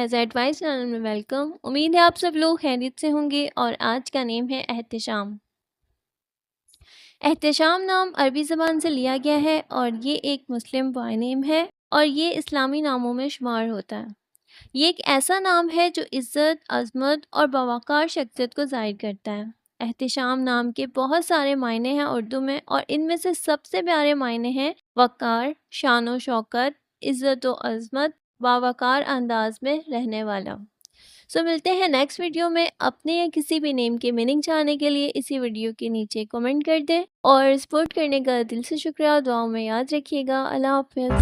As advice channel में welcome. उम्मीद है आप सब लोग खैरियत से होंगे। और आज का नेम है एहतिशाम। एहतिशाम नाम अरबी ज़बान से लिया गया है और ये एक मुस्लिम बॉय नेम है और ये इस्लामी नामों में शुमार होता है। ये एक ऐसा नाम है जो इज़्ज़त, अज़मत और बावक़ार शख्सियत को ज़ाहिर करता है। एहतिशाम नाम के बहुत सारे मायने हैं उर्दू में और इनमें से सबसे प्यारे मायने हैं वक़ार, शान व शौकत, इज़्ज़त व अज़मत, बावक़ार अंदाज में रहने वाला। सो मिलते हैं नेक्स्ट वीडियो में। अपने या किसी भी नेम के मीनिंग जानने के लिए इसी वीडियो के नीचे कमेंट कर दें और सपोर्ट करने का दिल से शुक्रिया। दुआओं में याद रखिएगा। अल्लाह हाफ़िज़।